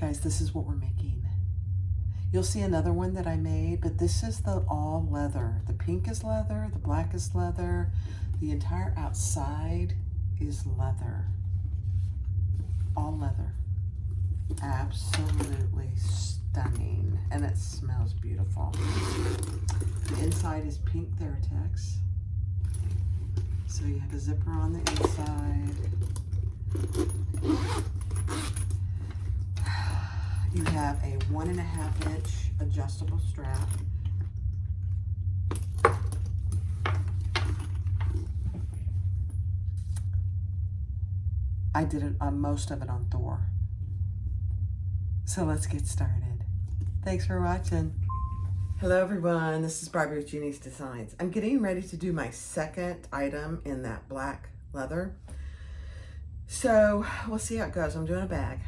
guys, this is what we're making. You'll see another one that I made, but this is the all leather. The pink is leather, the black is leather, the entire outside is leather. All leather. Absolutely stunning, and it smells beautiful. The inside is pink Theratex. So you have a zipper on the inside. You have a 1.5 inch adjustable strap. I did it on most of it on Thor. So let's get started. Thanks for watching. Hello everyone, this is Barbie with Jeannie's Designs. I'm getting ready to do my second item in that black leather. So we'll see how it goes. I'm doing a bag.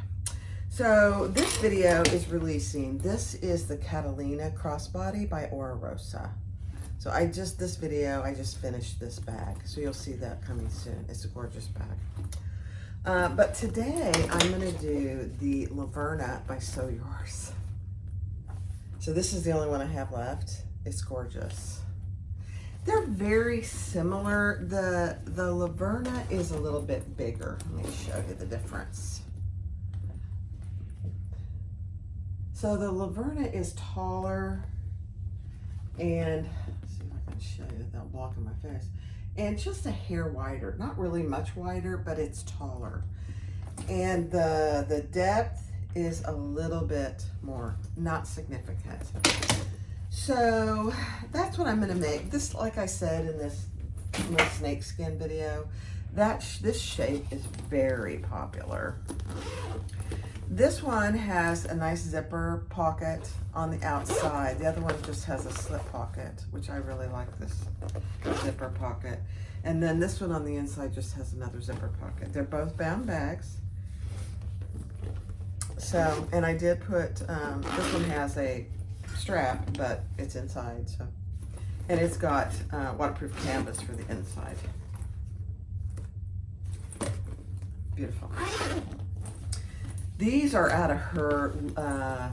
So this video is releasing. This is the Catalina Crossbody by Aura Rosa. So I just finished this bag. So you'll see that coming soon. It's a gorgeous bag. But today I'm gonna do the Laverna by Sew Yours. So this is the only one I have left. It's gorgeous. They're very similar. The Laverna is a little bit bigger. Let me show you the difference. So the Laverna is taller and, let's see if I can show you without blocking my face, and just a hair wider. Not really much wider, but it's taller. And the depth is a little bit more, not significant. So that's what I'm gonna make. This, like I said in this snakeskin video, this shape is very popular. This one has a nice zipper pocket on the outside. The other one just has a slip pocket, which I really like this zipper pocket. And then this one on the inside just has another zipper pocket. They're both bound bags. So, and I did put, this one has a strap, but it's inside, so. And it's got waterproof canvas for the inside. Beautiful. These are out of her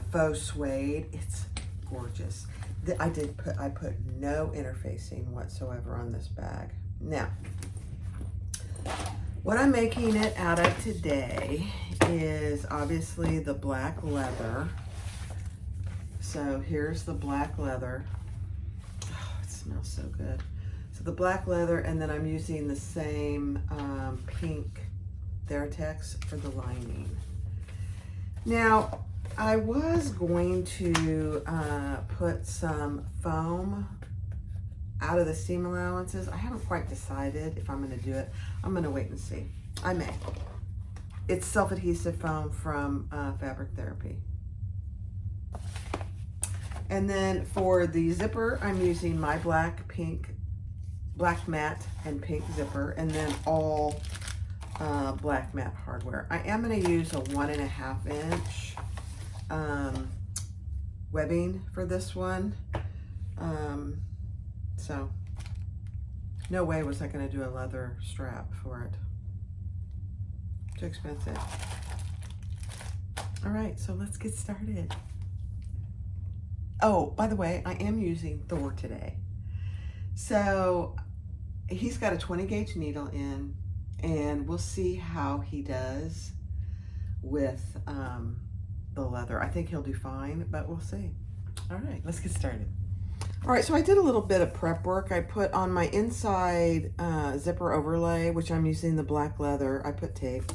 faux suede. It's gorgeous. I put no interfacing whatsoever on this bag. Now, what I'm making it out of today is obviously the black leather. So here's the black leather. Oh, it smells so good. So the black leather, and then I'm using the same pink Theratex for the lining. Now, I was going to put some foam out of the seam allowances. I haven't quite decided if I'm gonna do it. I'm gonna wait and see. I may. It's self-adhesive foam from Fabric Therapy. And then for the zipper, I'm using my black matte and pink zipper, and then all black matte hardware. I am going to use a 1.5 inch webbing for this one. So no way was I going to do a leather strap for it. Too expensive. All right, so let's get started. Oh, by the way, I am using Thor today. So he's got a 20 gauge needle in, and we'll see how he does with the leather. I think he'll do fine, but we'll see. All right, let's get started. All right, so I did a little bit of prep work. I put on my inside zipper overlay, which I'm using the black leather. I put tape.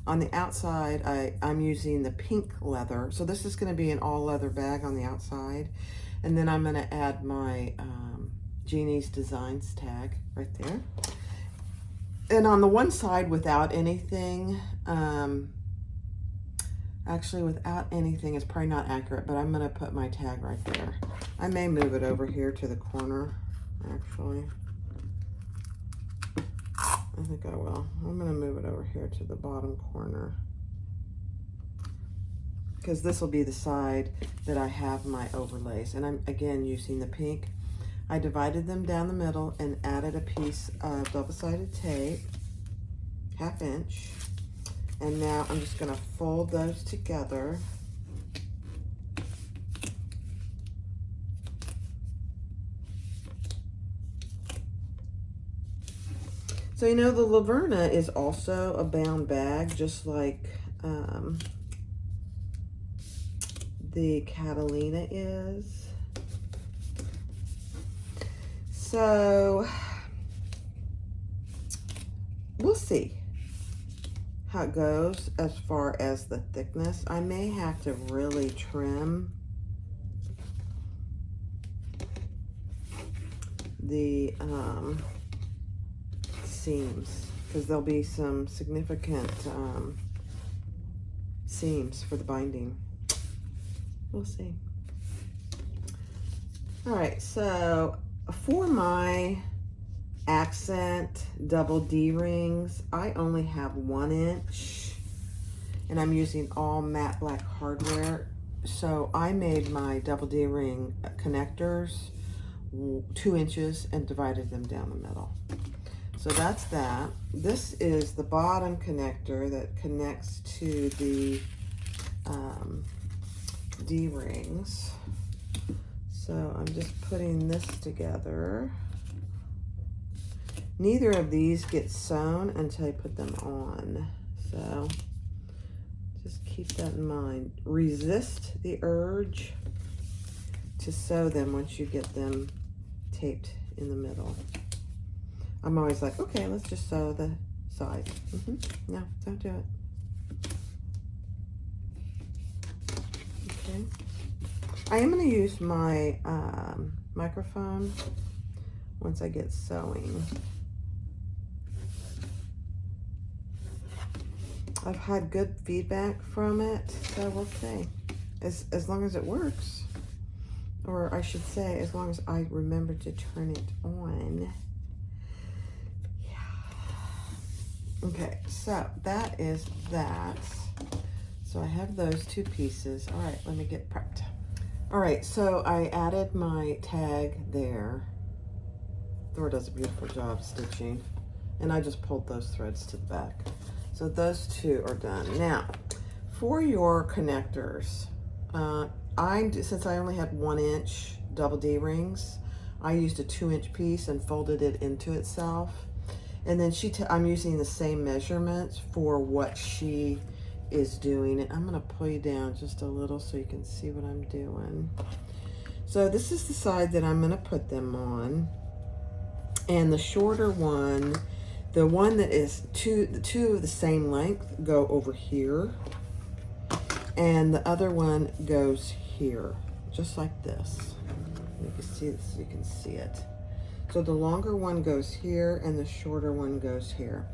On the outside, I'm using the pink leather. So this is gonna be an all leather bag on the outside. And then I'm gonna add my Jeannie's Designs tag right there. And on the one side, without anything, actually without anything is probably not accurate, but I'm gonna put my tag right there. I may move it over here to the corner, actually. I think I will. I'm gonna move it over here to the bottom corner, because this will be the side that I have my overlays. And I'm again using the pink. I divided them down the middle and added a piece of double-sided tape, 1/2 inch. And now I'm just gonna fold those together. So you know, the Laverna is also a bound bag, just like the Catalina is. So we'll see how it goes as far as the thickness. I may have to really trim the seams, because there'll be some significant seams for the binding. We'll see. All right, so for my accent double D rings, I only have 1 inch, and I'm using all matte black hardware. So I made my double D ring connectors 2 inches and divided them down the middle. So that's that. This is the bottom connector that connects to the D rings. So I'm just putting this together. Neither of these get sewn until I put them on. So just keep that in mind. Resist the urge to sew them once you get them taped in the middle. I'm always like, okay, let's just sew the sides. No, don't do it. Okay. I am going to use my microphone once I get sewing. I've had good feedback from it, so we'll see. As long as it works, or I should say, as long as I remember to turn it on. Yeah. Okay, so that is that. So I have those 2 pieces. All right, let me get prepped. All right, so I added my tag there. Thor does a beautiful job stitching, and I just pulled those threads to the back. So those 2 are done. Now, for your connectors, since I only had 1 inch double D rings, I used a 2 inch piece and folded it into itself. And then I'm using the same measurements for what she is doing. And I'm gonna pull you down just a little so you can see what I'm doing. So this is the side that I'm gonna put them on. And the shorter one, the one that is the two of the same length go over here, and the other one goes here, just like this. You can see this, you can see it. So the longer one goes here, and the shorter one goes here.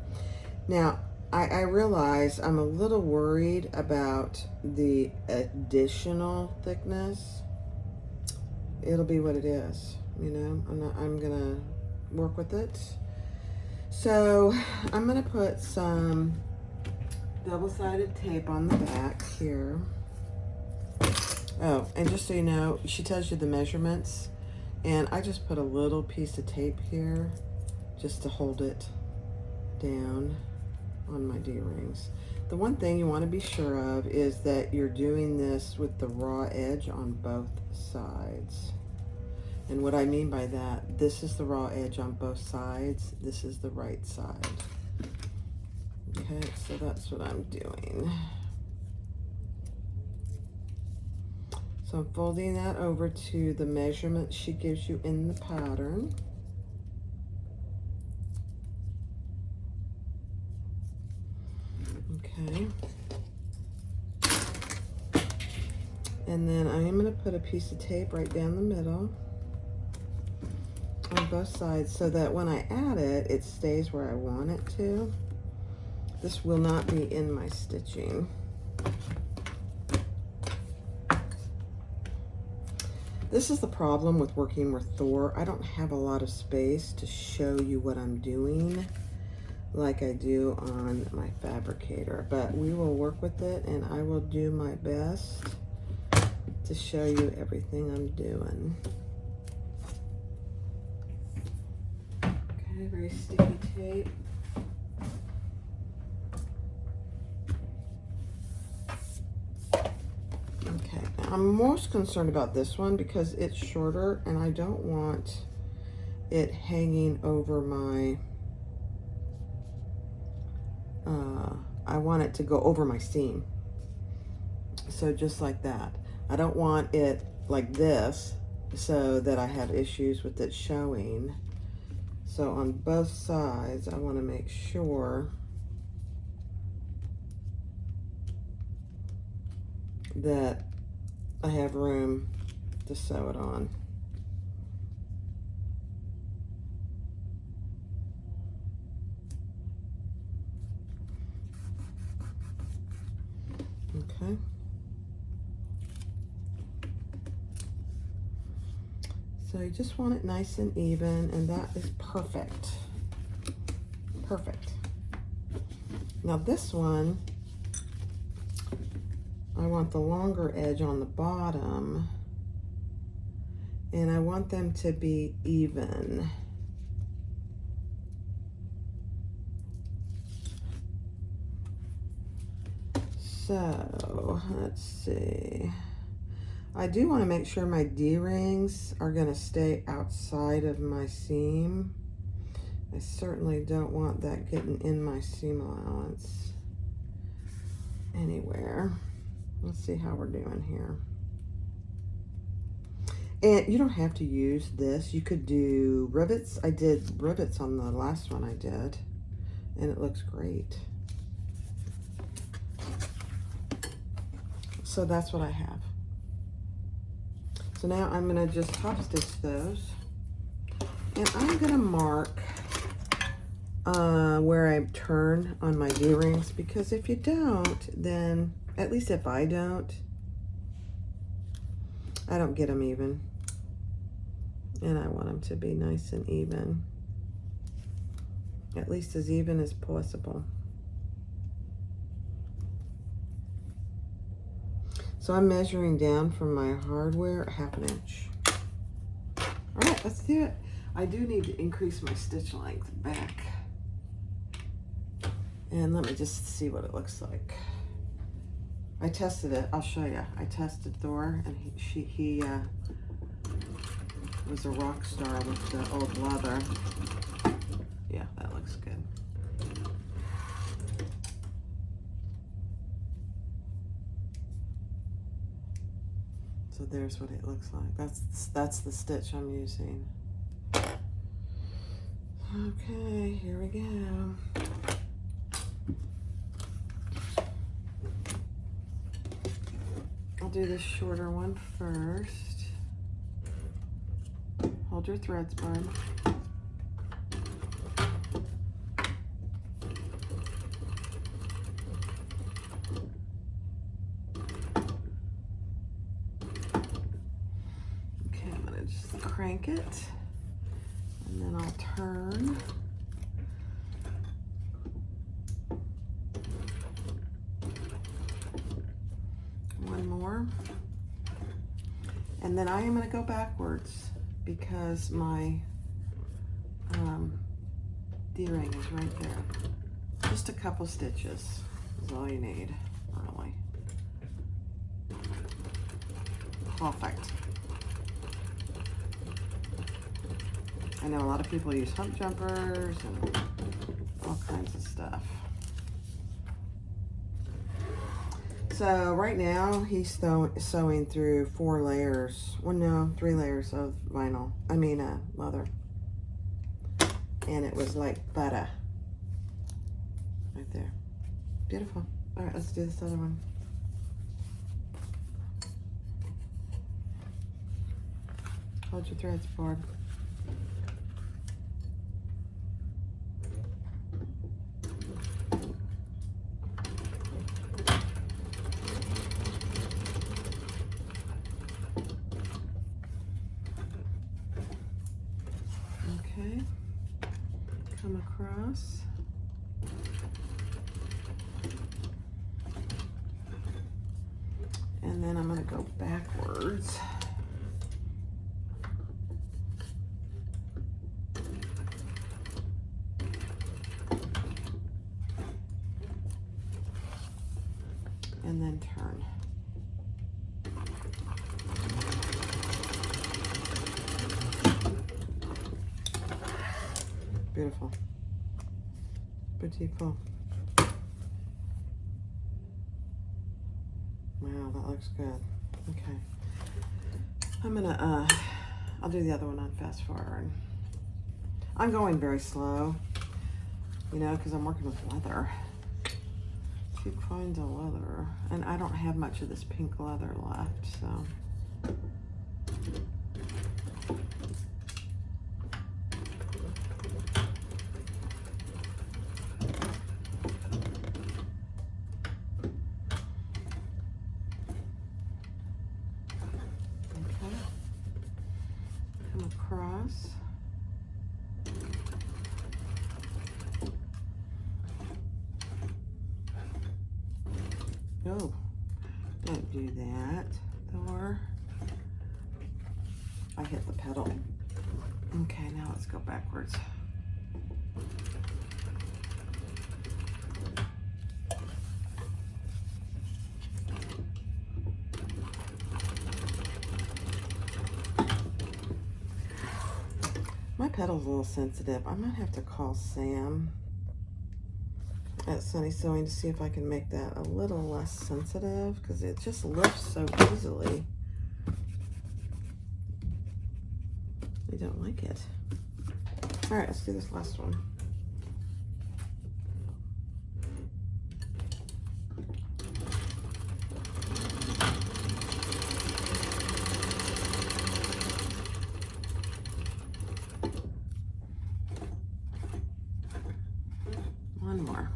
Now, I realize I'm a little worried about the additional thickness. It'll be what it is, you know. I'm gonna work with it. So I'm gonna put some double-sided tape on the back here. Oh, and just so you know, she tells you the measurements, and I just put a little piece of tape here just to hold it down on my D-rings. The one thing you want to be sure of is that you're doing this with the raw edge on both sides. And what I mean by that, this is the raw edge on both sides. This is the right side. Okay, so that's what I'm doing. So I'm folding that over to the measurement she gives you in the pattern. Okay. And then I am going to put a piece of tape right down the middle on both sides so that when I add it, it stays where I want it to. This will not be in my stitching. This is the problem with working with Thor. I don't have a lot of space to show you what I'm doing like I do on my fabricator, but we will work with it, and I will do my best to show you everything I'm doing. Okay, very sticky tape. I'm most concerned about this one because it's shorter and I don't want it hanging over my, I want it to go over my seam. So just like that. I don't want it like this so that I have issues with it showing. So on both sides, I want to make sure that I have room to sew it on. Okay. So you just want it nice and even, and that is perfect. Perfect. Now this one, I want the longer edge on the bottom, and I want them to be even. So let's see. I do want to make sure my D-rings are going to stay outside of my seam. I certainly don't want that getting in my seam allowance anywhere. Let's see how we're doing here. And you don't have to use this. You could do rivets. I did rivets on the last one I did, and it looks great. So that's what I have. So now I'm gonna just top stitch those, and I'm gonna mark where I turn on my D-rings, because if you don't, then, at least if I don't get them even, and I want them to be nice and even, at least as even as possible. So I'm measuring down from my hardware 1/2 inch. All right, let's do it. I do need to increase my stitch length back. And let me just see what it looks like. I tested it, I'll show you. I tested Thor, and he was a rock star with the old leather. Yeah, that looks good. So there's what it looks like. That's the stitch I'm using. Okay, here we go. I'll do this shorter one first. Hold your threads, bud. Okay, I'm gonna just crank it, and then I'll turn. One more. And then I am going to go backwards because my D-ring is right there. Just a couple stitches is all you need, really. Perfect. I know a lot of people use hump jumpers and all kinds of stuff. So right now he's sewing through 4 layers, well no, 3 layers of vinyl, leather. And it was like butter. Right there. Beautiful. All right, let's do this other one. Hold your threads, Barb. Okay, come across. And then I'm going to go backwards. And then turn. Beautiful. Beautiful. Wow, that looks good. Okay. I'm gonna, I'll do the other one on fast forward. I'm going very slow, you know, because I'm working with leather. 2 coins of leather. And I don't have much of this pink leather left, so. Across. Oh, don't do that, Thor. I hit the pedal. Okay, now let's go backwards. My pedal's a little sensitive. I might have to call Sam at Sunny Sewing to see if I can make that a little less sensitive, because it just lifts so easily. I don't like it. All right, let's do this last one. One more.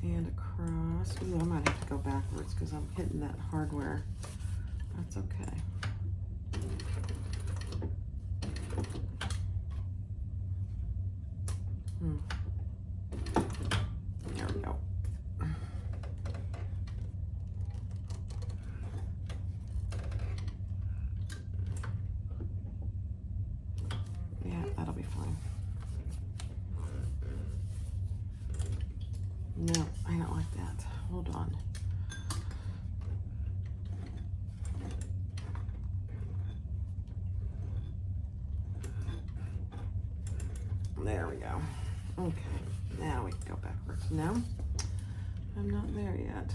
And across. Ooh, I might have to go backwards because I'm hitting that hardware. That's okay. There we go. Yeah, that'll be fine. No, I don't like that. Hold on. There we go. Okay, now we can go backwards. No, I'm not there yet.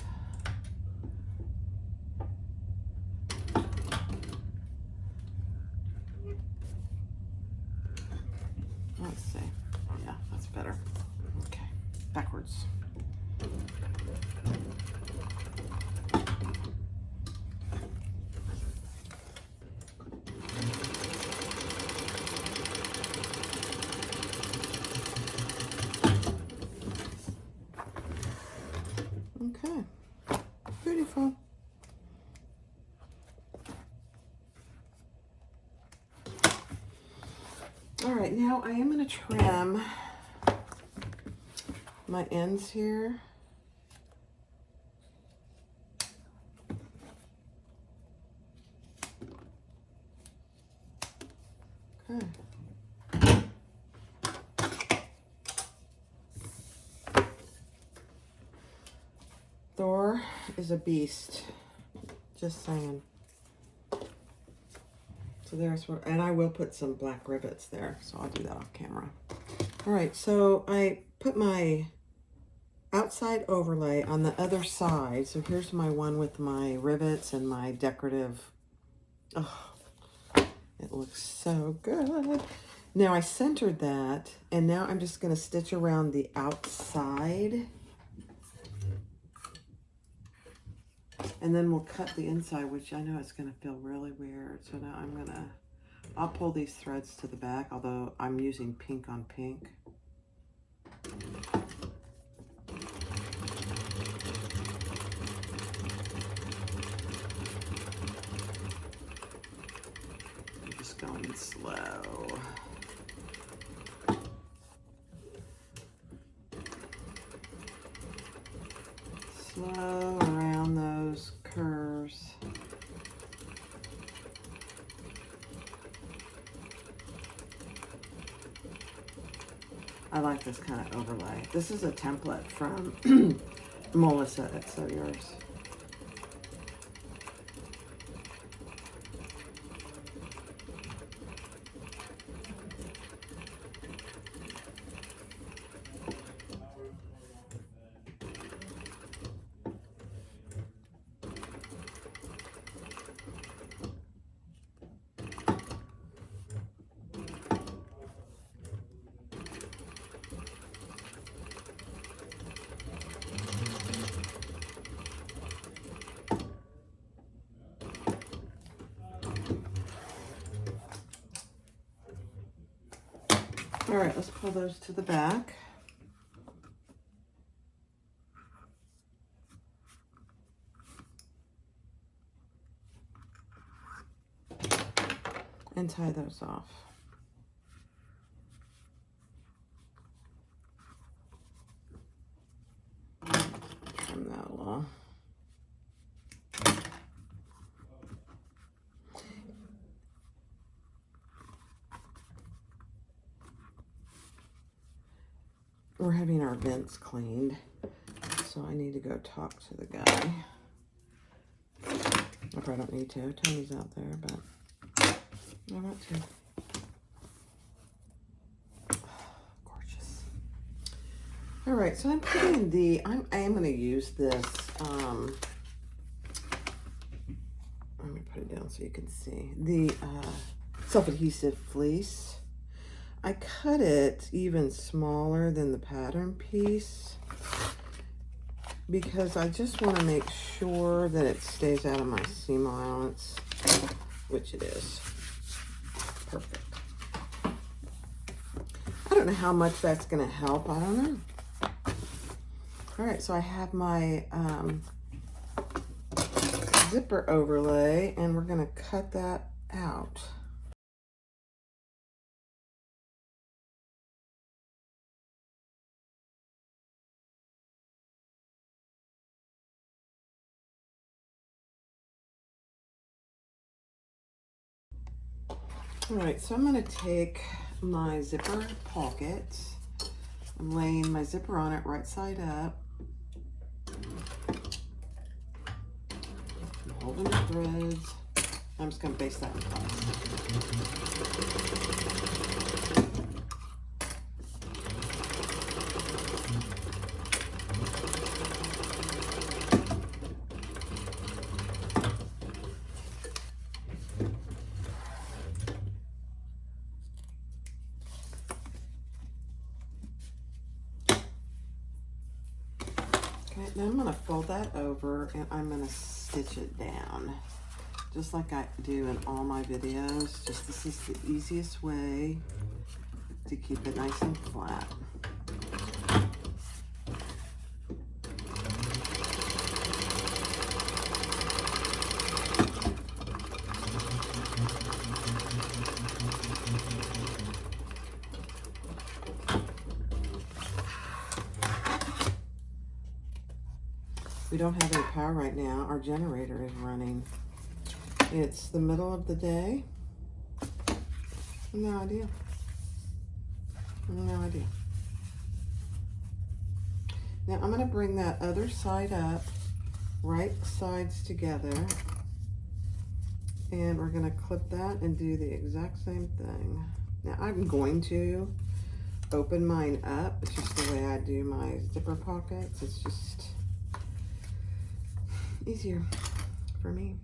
Let's see. Yeah, that's better. Okay, backwards. Okay, beautiful. All right, now I am going to trim my ends here. Okay. Thor is a beast, just saying. So there's what, and I will put some black rivets there, so I'll do that off camera. All right, so I put my outside overlay on the other side. So here's my one with my rivets and my decorative. Oh, it looks so good. Now I centered that, and now I'm just going to stitch around the outside. And then we'll cut the inside, which I know it's going to feel really weird. So now I'll pull these threads to the back, although I'm using pink on pink. I'm just going slow. Slow around those curves. I like this kind of overlay. This is a template from Melissa at Sew Yours. All right, let's pull those to the back. And tie those off. Trim that along. We're having our vents cleaned, so I need to go talk to the guy. I probably don't need to. Tony's out there, but I want to. Gorgeous. All right, so I'm putting the, I am going to use this, let me put it down so you can see, the self-adhesive fleece. I cut it even smaller than the pattern piece because I just want to make sure that it stays out of my seam allowance, which it is. Perfect. I don't know how much that's going to help. I don't know. All right, so I have my zipper overlay, and we're going to cut that out. All right, so I'm going to take my zipper pocket. I'm laying my zipper on it right side up. I'm holding the threads. I'm just going to baste that in place. Now I'm going to fold that over and I'm going to stitch it down just like I do in all my videos. Just this is the easiest way to keep it nice and flat. We don't have any power right now. Our generator is running. It's the middle of the day. No idea. No idea. Now I'm going to bring that other side up, right sides together, and we're going to clip that and do the exact same thing. Now I'm going to open mine up. It's just the way I do my zipper pockets. It's just easier for me.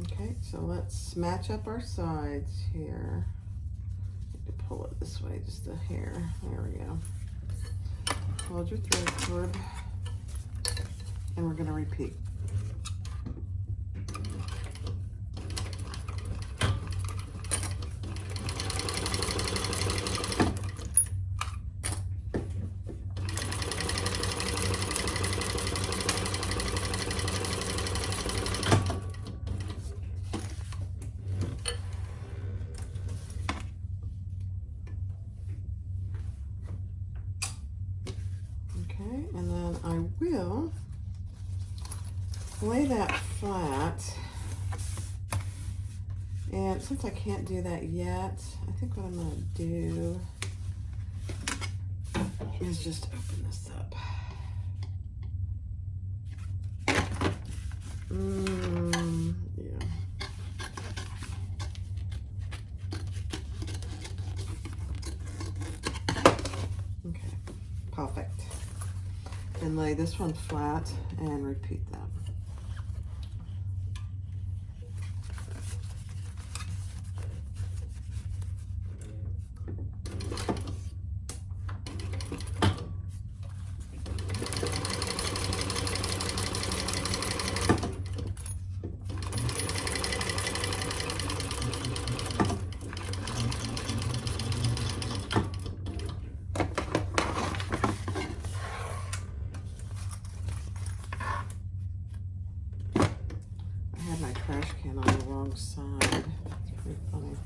Okay, so let's match up our sides here. I need to pull it this way just a hair. There we go. Hold your thread cord, and we're going to repeat. And then I will lay that flat. And since I can't do that yet, I think what I'm going to do is just open this up. Yeah. Okay, perfect. And lay this one flat and repeat that. hanging on the wrong side. It's pretty funny.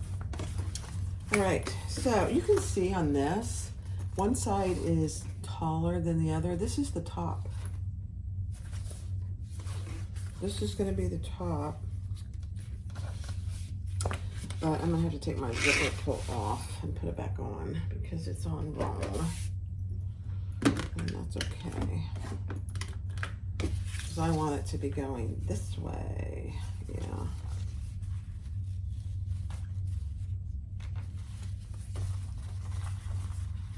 All right, so you can see on this, one side is taller than the other. This is the top. This is going to be the top. But I'm going to have to take my zipper pull off and put it back on because it's on wrong. And that's okay. Because I want it to be going this way. Yeah.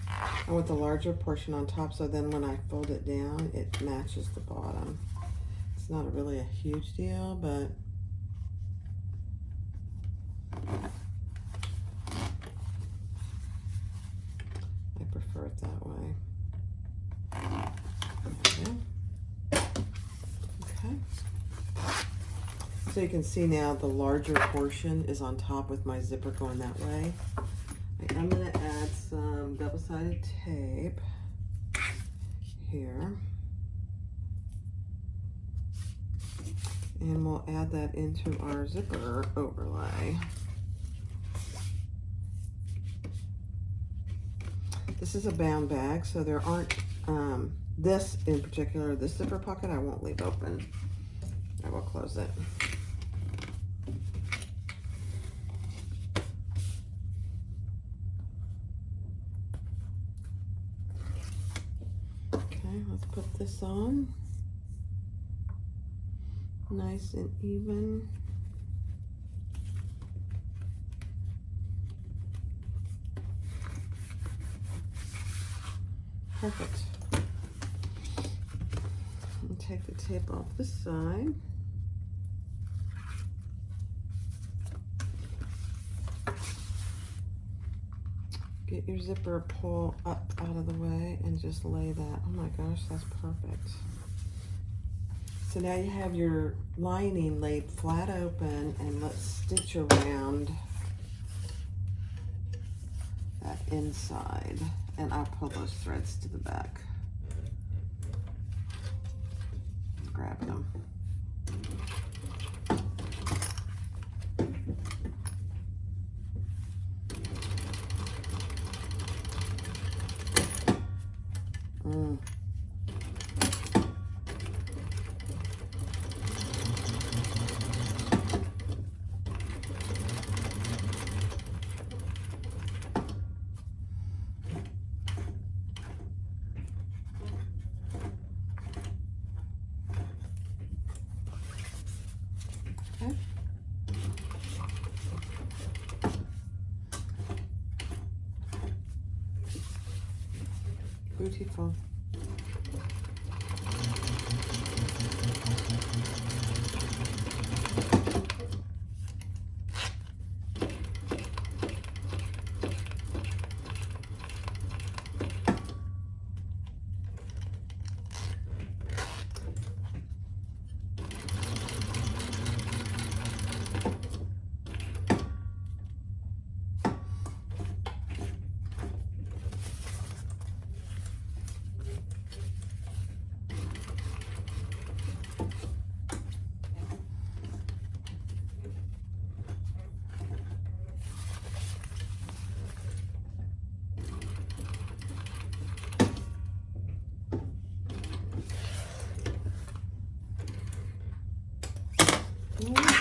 I want the larger portion on top so then when I fold it down, it matches the bottom. It's not really a huge deal, but I prefer it that way. Okay. So you can see now the larger portion is on top with my zipper going that way. I'm going to add some double-sided tape here. And we'll add that into our zipper overlay. This is a bound bag, so there aren't, this in particular, this zipper pocket I won't leave open. I will close it. Okay, let's put this on. Nice and even. Perfect. And take the tape off this side. Get your zipper pull up out of the way and just lay that. Oh my gosh, that's perfect. So now you have your lining laid flat open, and let's stitch around that inside. And I'll pull those threads to the back. Grab them. Okay. Beautiful.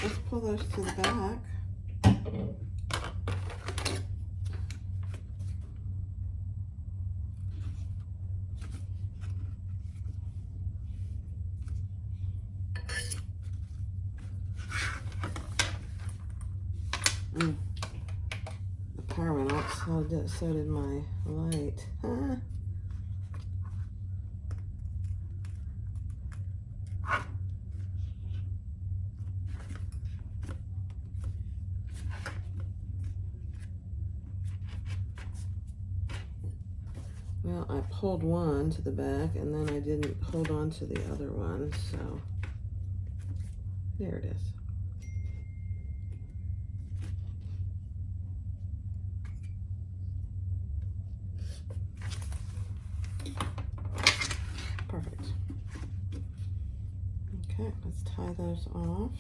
Let's pull those to the back. The power went off, so did my light. Well, I pulled one to the back and then I didn't hold on to the other one, so there it is. Perfect. Okay, let's tie those off.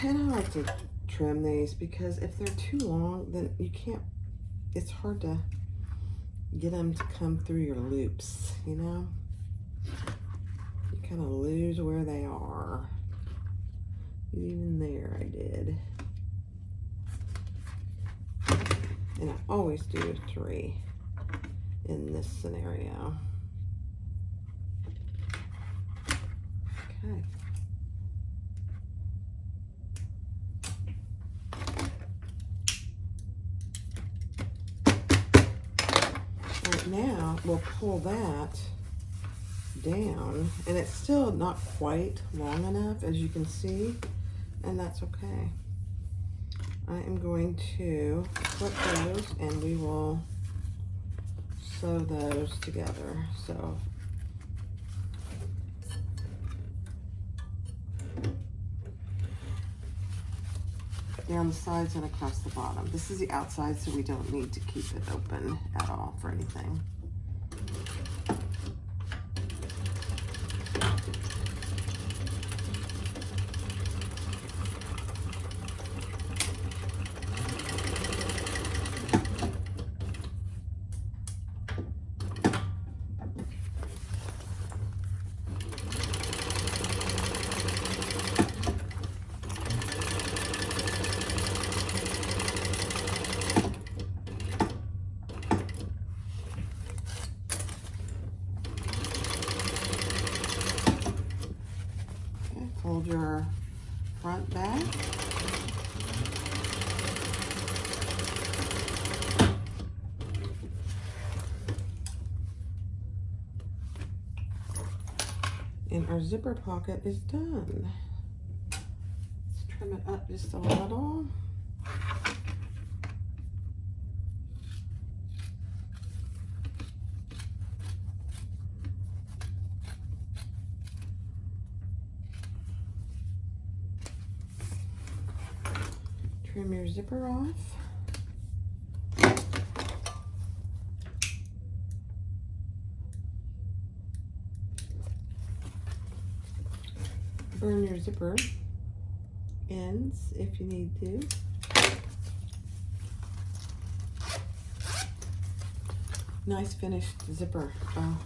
And I like to trim these because if they're too long, then you can't, it's hard to get them to come through your loops, you know? You kind of lose where they are. Even there I did. And I always do 3 in this scenario. Okay. All right, now we'll pull that down, and it's still not quite long enough, as you can see, and that's okay. I am going to flip those and we will sew those together. So down the sides and across the bottom. This is the outside, so we don't need to keep it open at all for anything. Fold your front back. And our zipper pocket is done. Let's trim it up just a little. Trim your zipper off. Burn your zipper ends if you need to. Nice finished zipper. Oh,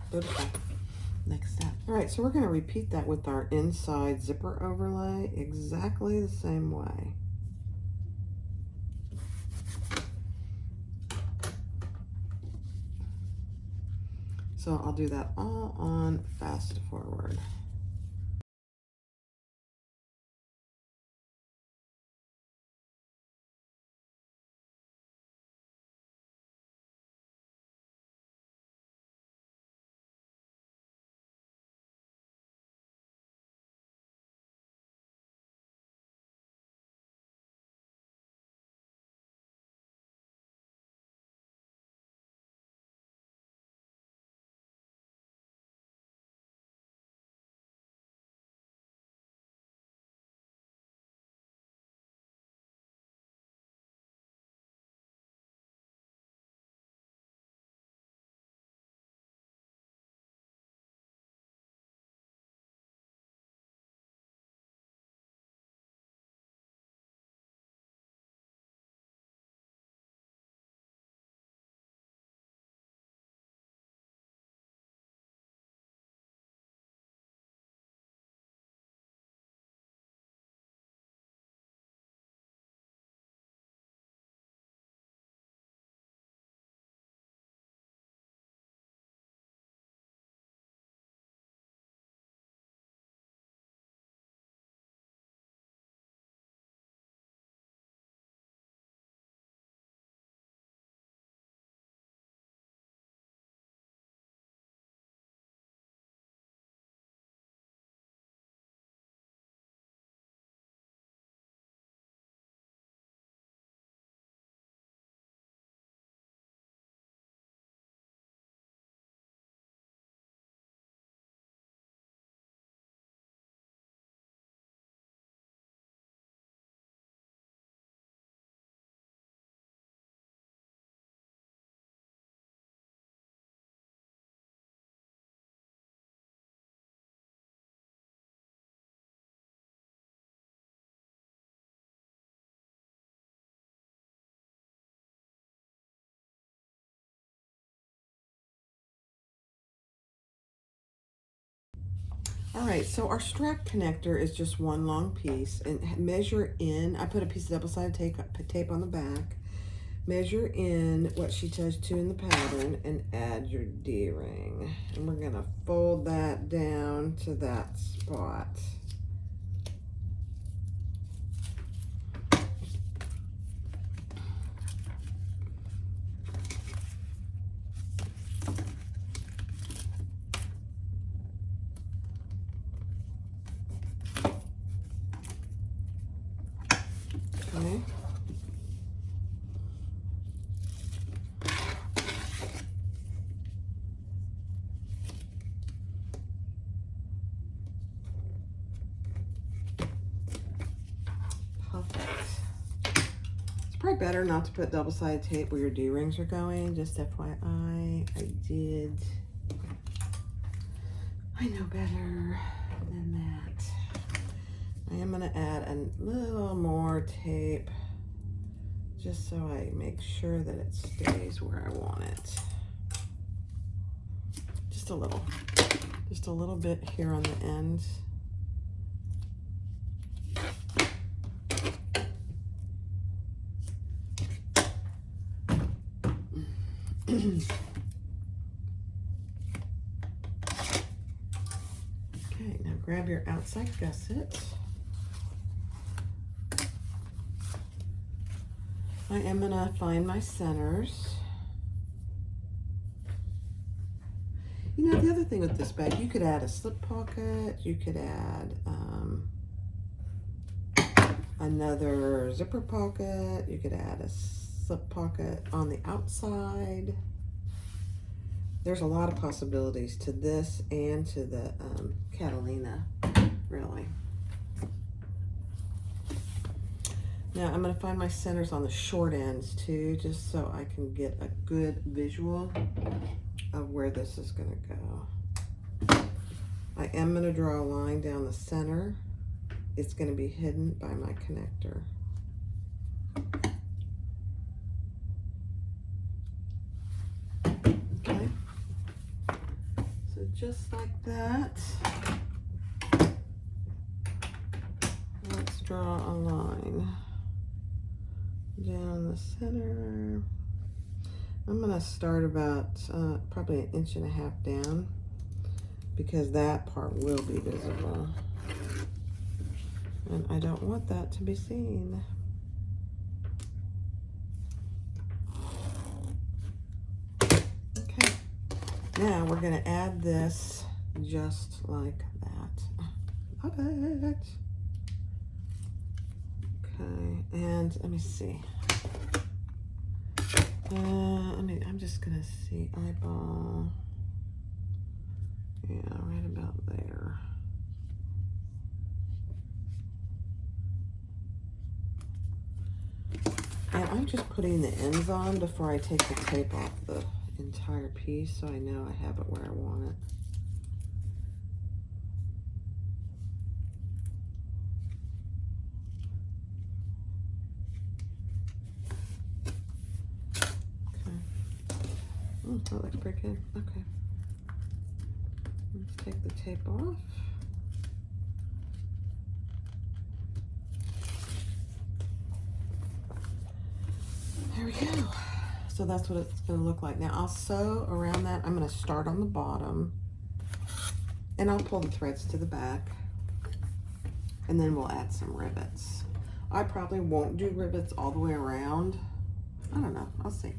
beautiful. Next step. All right, so we're going to repeat that with our inside zipper overlay exactly the same way. So I'll do that all on fast forward. All right, so our strap connector is just one long piece, and measure in, I put a piece of double-sided tape on the back, measure in what she tells you to in the pattern, and add your D-ring. And we're gonna fold that down to that spot. Okay. Perfect. It's probably better not to put double-sided tape where your D-rings are going. Just FYI, I know better than that. I am gonna add a little more tape just so I make sure that it stays where I want it. Just a little bit here on the end. Okay, now grab your outside gusset. I am gonna find my centers. You know, the other thing with this bag, you could add a slip pocket, you could add another zipper pocket, you could add a slip pocket on the outside. There's a lot of possibilities to this and to the Catalina, really. Now I'm gonna find my centers on the short ends too, just so I can get a good visual of where this is gonna go. I am gonna draw a line down the center. It's gonna be hidden by my connector. Okay, so just like that, let's draw a line down the center. I'm gonna start about probably 1.5 inches down, because that part will be visible. And I don't want that to be seen. Okay, now we're gonna add this just like that. Love it. Okay, and let me see. I'm just gonna see eyeball. Yeah, right about there. And I'm just putting the ends on before I take the tape off the entire piece, so I know I have it where I want it. That looks pretty good. Okay. Let's take the tape off. There we go. So that's what it's going to look like. Now I'll sew around that. I'm going to start on the bottom, and I'll pull the threads to the back, and then we'll add some rivets. I probably won't do rivets all the way around. I don't know. I'll see.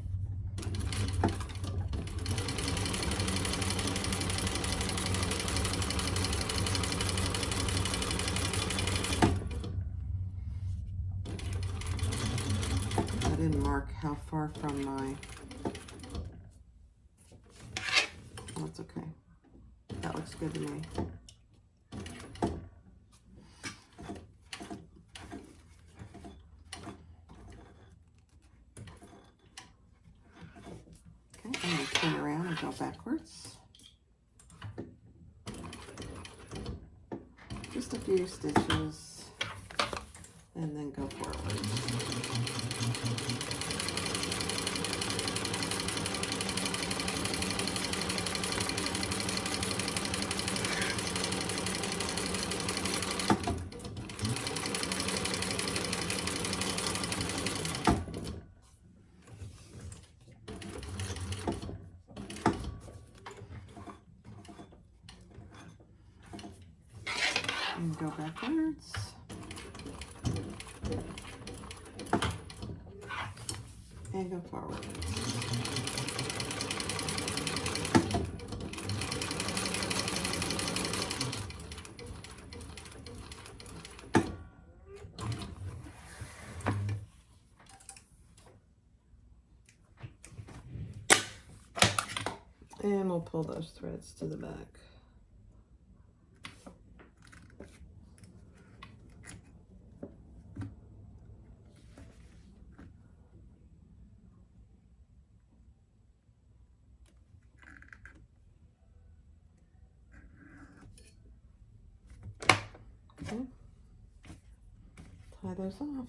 I didn't mark how far from my, that's okay. That looks good to me. Okay, I'm going to turn around and go backwards. Just a few stitches, and then go forward. backwards. And go forward. And we'll pull those threads to the back. Okay. Tie those off.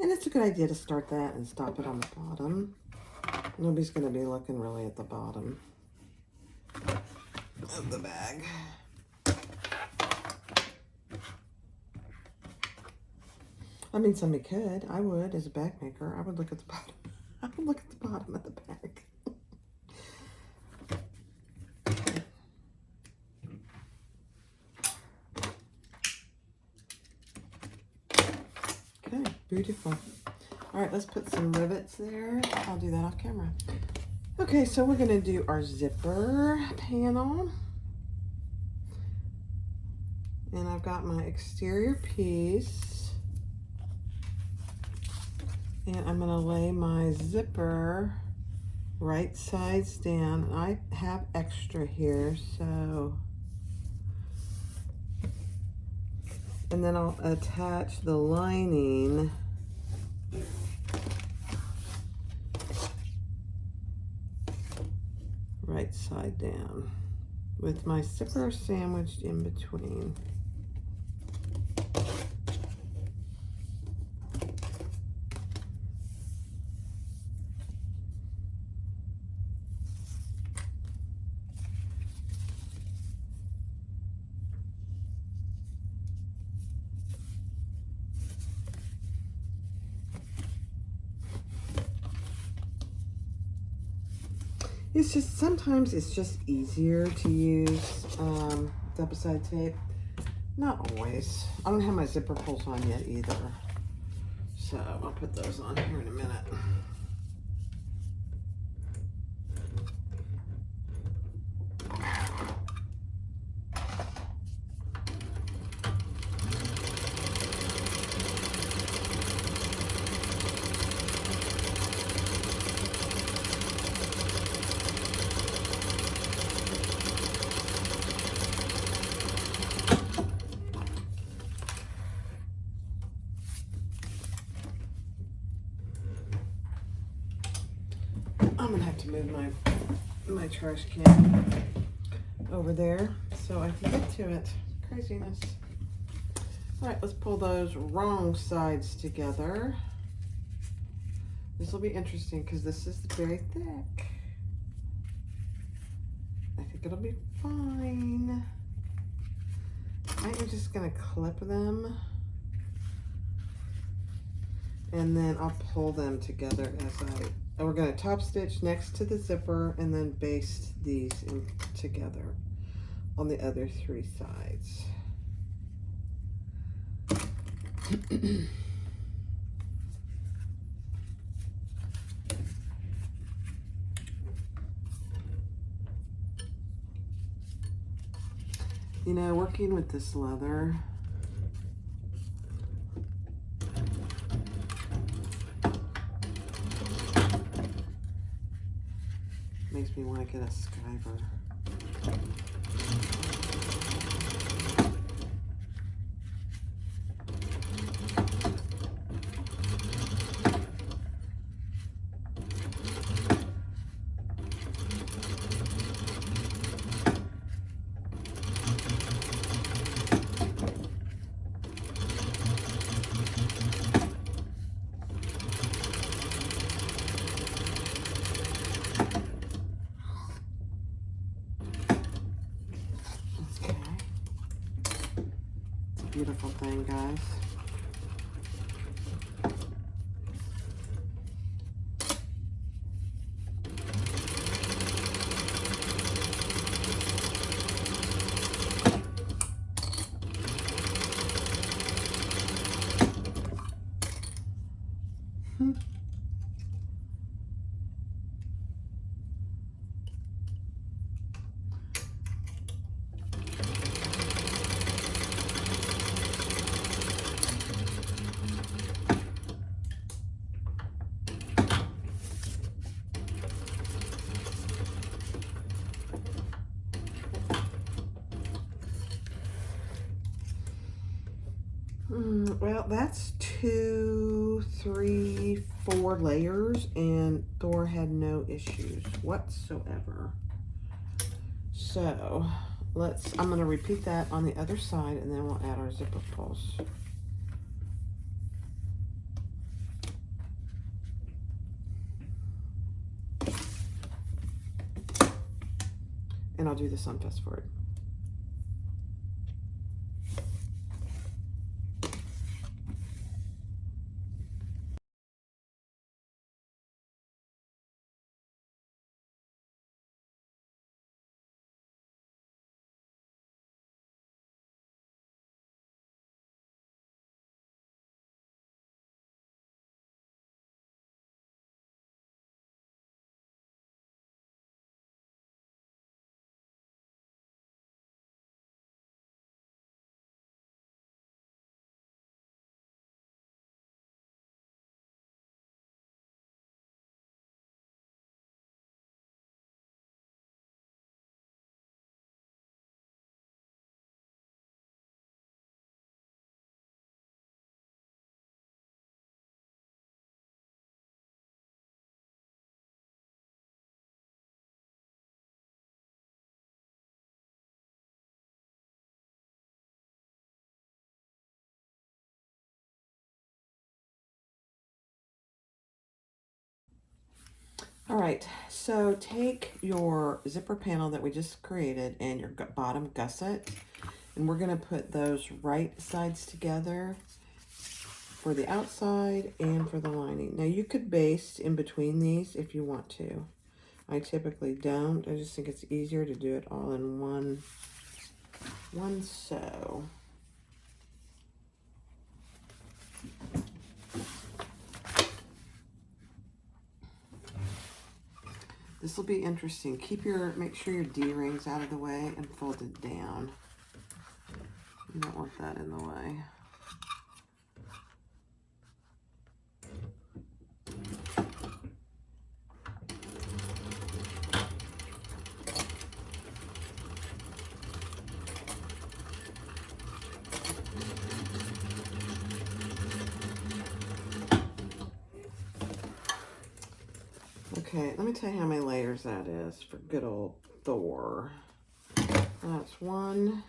And it's a good idea to start that and stop it on the bottom. Nobody's going to be looking really at the bottom of the bag. I mean, somebody could. I would, as a bag maker. I would look at the bottom. I would look at the bottom of the bag. Okay, beautiful. All right, let's put some rivets there. I'll do that off camera. Okay, so we're going to do our zipper panel. And I've got my exterior piece. And I'm going to lay my zipper right sides down. And I have extra here, so... And then I'll attach the lining right side down with my zipper sandwiched in between. It's just, sometimes it's just easier to use double-sided tape. Not always. I don't have my zipper pulls on yet either. So I'll put those on here in a minute. I'm gonna have to move my trash can over there so I can get to it. Craziness. All right, let's pull those wrong sides together. This will be interesting because this is very thick. I think it'll be fine. I am just gonna clip them and then I'll pull them together and we're going to top stitch next to the zipper and then baste these in together on the other three sides. You know, working with this leather, makes me want to get a skiver. Beautiful thing, guys. Well, that's 2, 3, 4 layers, and Thor had no issues whatsoever. So I'm going to repeat that on the other side, and then we'll add our zipper pulls. And I'll do this on fast forward. All right, so take your zipper panel that we just created and your bottom gusset, and we're going to put those right sides together for the outside and for the lining. Now you could baste in between these if you want to. I typically don't. I just think it's easier to do it all in one sew. This will be interesting. Make sure your D-ring's out of the way and fold it down. You don't want that in the way. Okay, let me tell you how many layers that is for good old Thor. That's 1,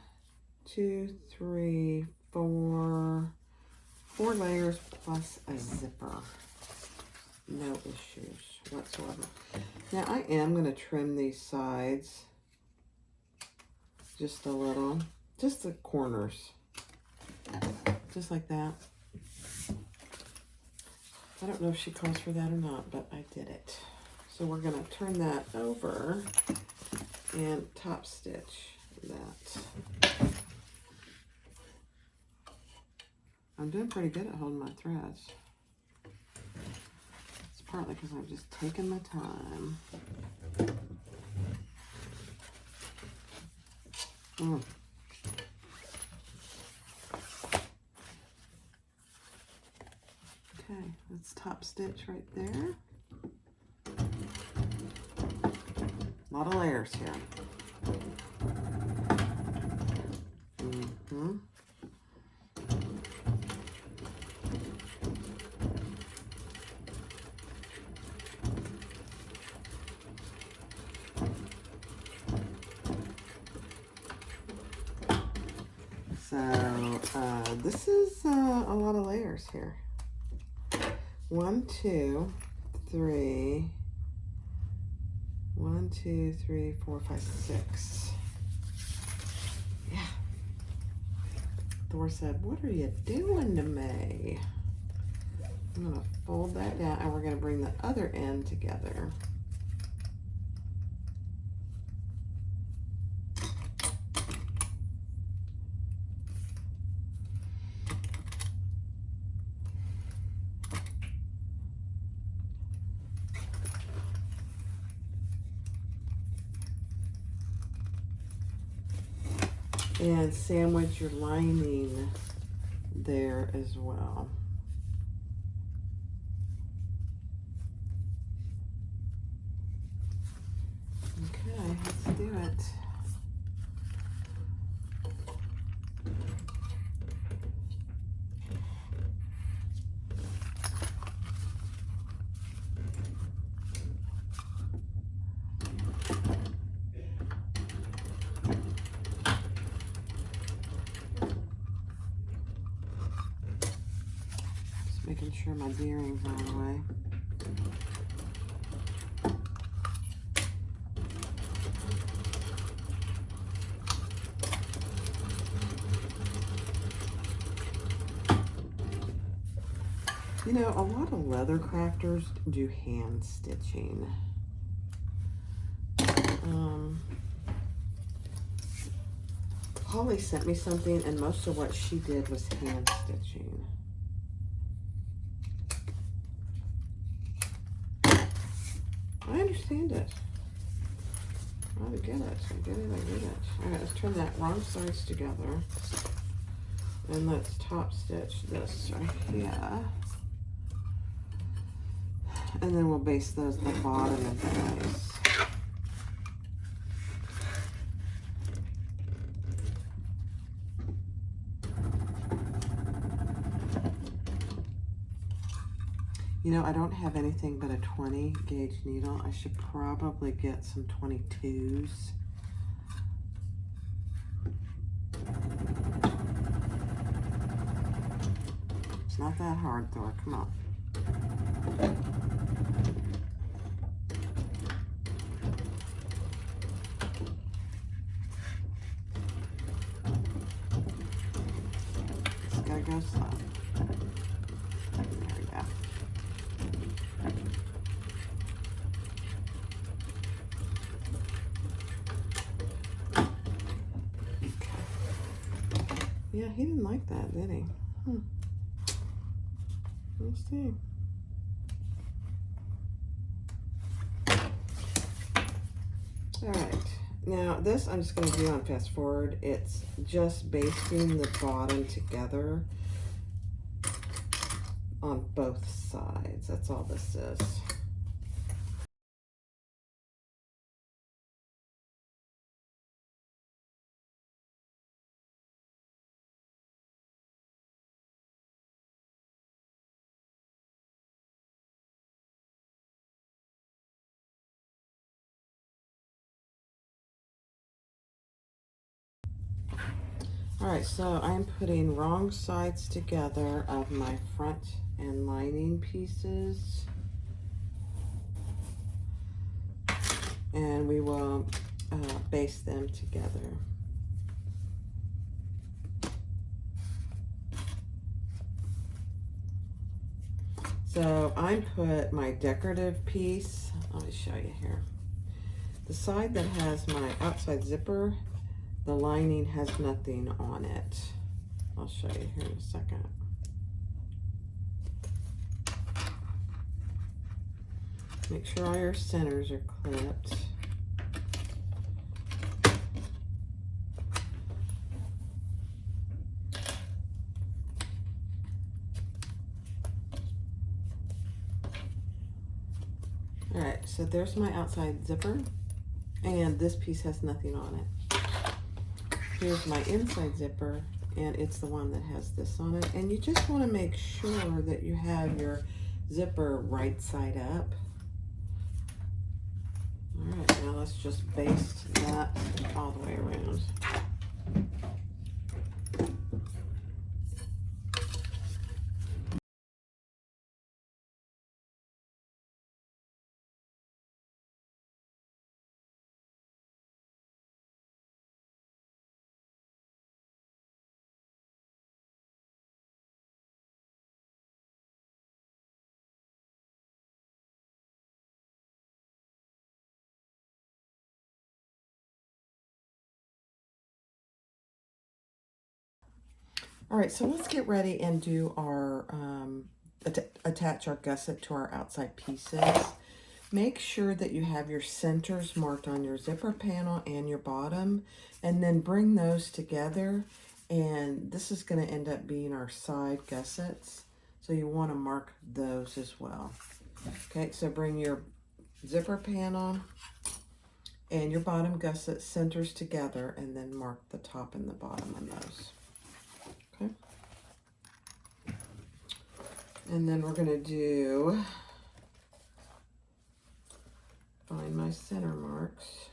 2, 3, 4 layers plus a zipper. No issues whatsoever. Now I am going to trim these sides just a little, just the corners, just like that. I don't know if she calls for that or not, but I did it. So we're going to turn that over and top stitch that. I'm doing pretty good at holding my threads. It's partly because I've just taken my time. Okay, let's top stitch right there. A lot of layers here. So this is a lot of layers here. 1, 2, 3. 1, 2, 3, 4, 5, 6. Yeah. Thor said, "What are you doing to me?" I'm going to fold that down, and we're going to bring the other end together. And sandwich your lining there as well. Okay, let's do it. Just making sure my bearings are the way. You know, a lot of leather crafters do hand stitching. Holly sent me something, and most of what she did was hand stitching. I understand it. I get it. I get it. I get it. All right, let's turn that wrong sides together. And let's top stitch this right here. And then we'll base those at the bottom of the lace. You know, I don't have anything but a 20 gauge needle. I should probably get some 22s. It's not that hard, Thor. Come on. Just gotta go slow. There we go. Yeah, he didn't like that, did he? Let's see. All right, now this I'm just going to do on fast forward. It's just basting the bottom together on both sides. That's all this is. All right, so I'm putting wrong sides together of my front and lining pieces. And we will baste them together. So I put my decorative piece, let me show you here. The side that has my outside zipper, the lining has nothing on it. I'll show you here in a second. Make sure all your centers are clipped. All right, so there's my outside zipper, and this piece has nothing on it. Here's my inside zipper, and it's the one that has this on it. And you just want to make sure that you have your zipper right side up. All right, now let's just baste that all the way around. All right, so let's get ready and do our, attach our gusset to our outside pieces. Make sure that you have your centers marked on your zipper panel and your bottom, and then bring those together. And this is going to end up being our side gussets, so you want to mark those as well. Okay, so bring your zipper panel and your bottom gusset centers together, and then mark the top and the bottom on those. Okay, and then we're going to do, find my center marks.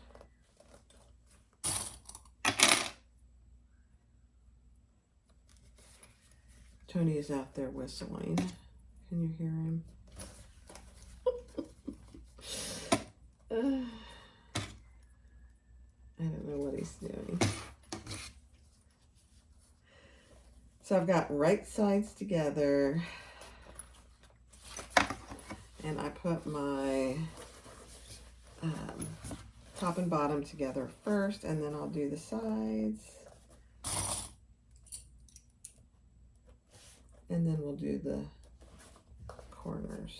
Tony is out there whistling. Can you hear him? I don't know what he's doing. So I've got right sides together, and I put my top and bottom together first, and then I'll do the sides. And then we'll do the corners.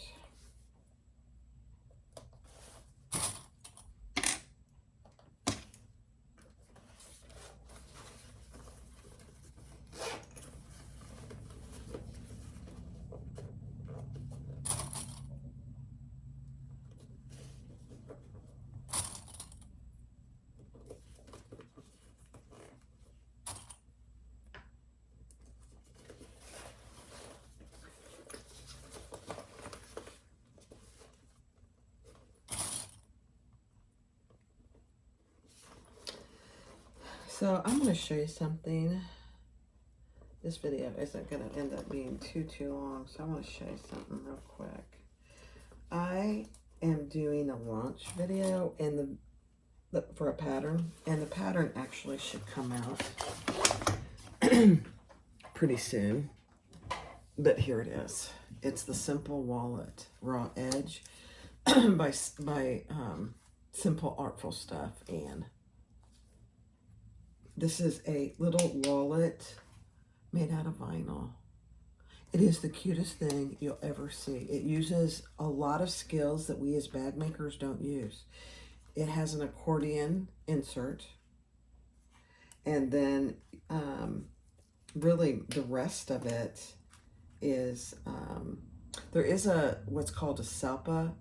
So I'm going to show you something. This video isn't going to end up being too long, so I'm going to show you something real quick. I am doing a launch video in for a pattern, and the pattern actually should come out pretty soon. But here it is. It's the Simple Wallet Raw Edge by Simple Artful Stuff, and this is a little wallet made out of vinyl. It is the cutest thing you'll ever see. It uses a lot of skills that we as bag makers don't use. It has an accordion insert, and then really the rest of it is, there is what's called a salpa,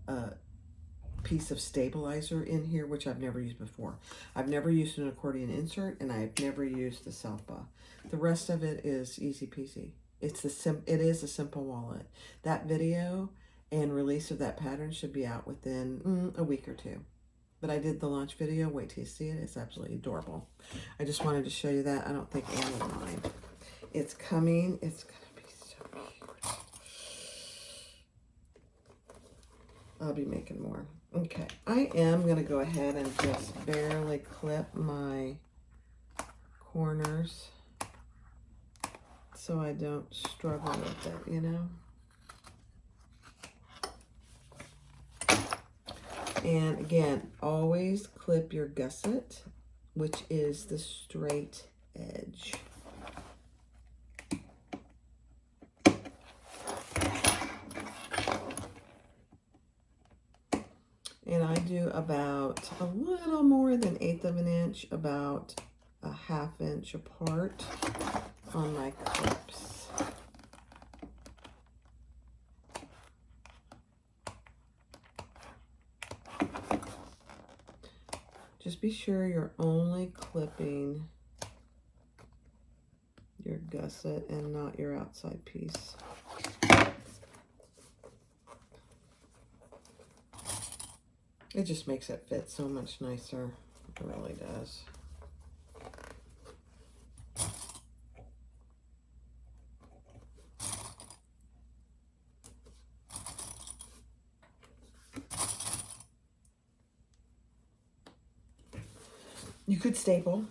piece of stabilizer in here, which I've never used before. I've never used an accordion insert, and I've never used the salpa. The rest of it is easy peasy. It is a simple wallet. That video and release of that pattern should be out within a week or two. But I did the launch video. Wait till you see it. It's absolutely adorable. I just wanted to show you that. I don't think Anne will mind. It's coming. It's gonna be so cute. I'll be making more. Okay, I am going to go ahead and just barely clip my corners so I don't struggle with it, you know. And again, always clip your gusset, which is the straight edge. And I do about a little more than 1/8 of an inch, about a 1/2 inch apart on my clips. Just be sure you're only clipping your gusset and not your outside piece. It just makes it fit so much nicer. It really does. You could staple.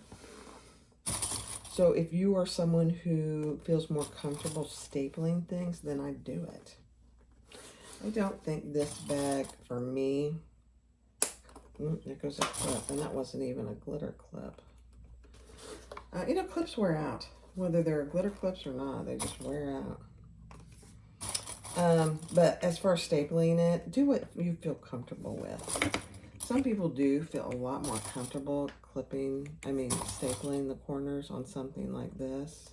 So if you are someone who feels more comfortable stapling things, then I'd do it. I don't think this bag, for me, there goes a clip, and that wasn't even a glitter clip. You know, clips wear out. Whether they're glitter clips or not, they just wear out. But as far as stapling it, do what you feel comfortable with. Some people do feel a lot more comfortable stapling the corners on something like this.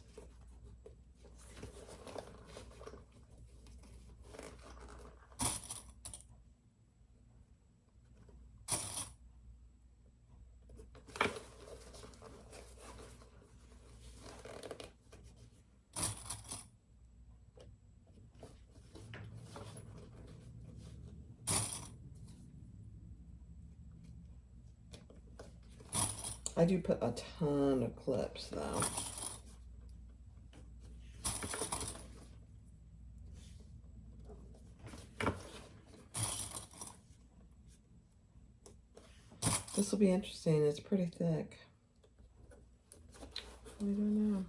I do put a ton of clips though. This will be interesting. It's pretty thick. I don't know.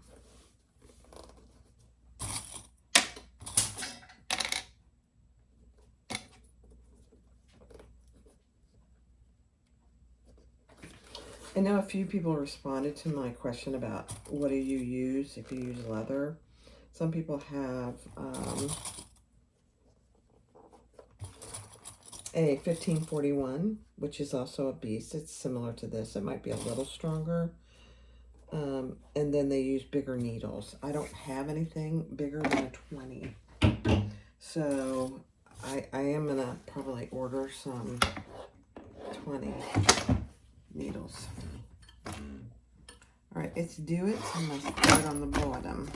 I know a few people responded to my question about what do you use if you use leather. Some people have a 1541, which is also a beast. It's similar to this. It might be a little stronger. And then they use bigger needles. I don't have anything bigger than a 20. So I am going to probably order some 20 needles. All right, it's do it. So I'm going to put it on the bottom.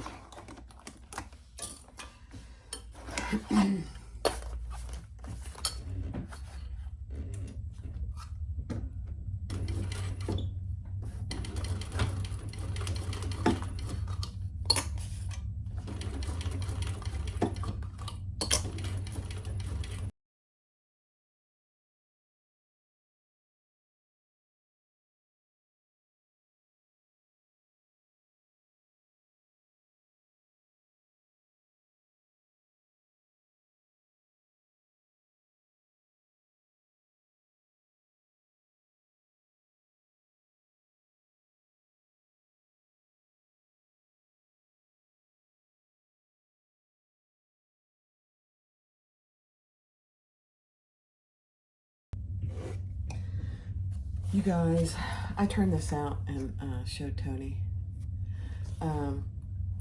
You guys, I turned this out and showed Tony.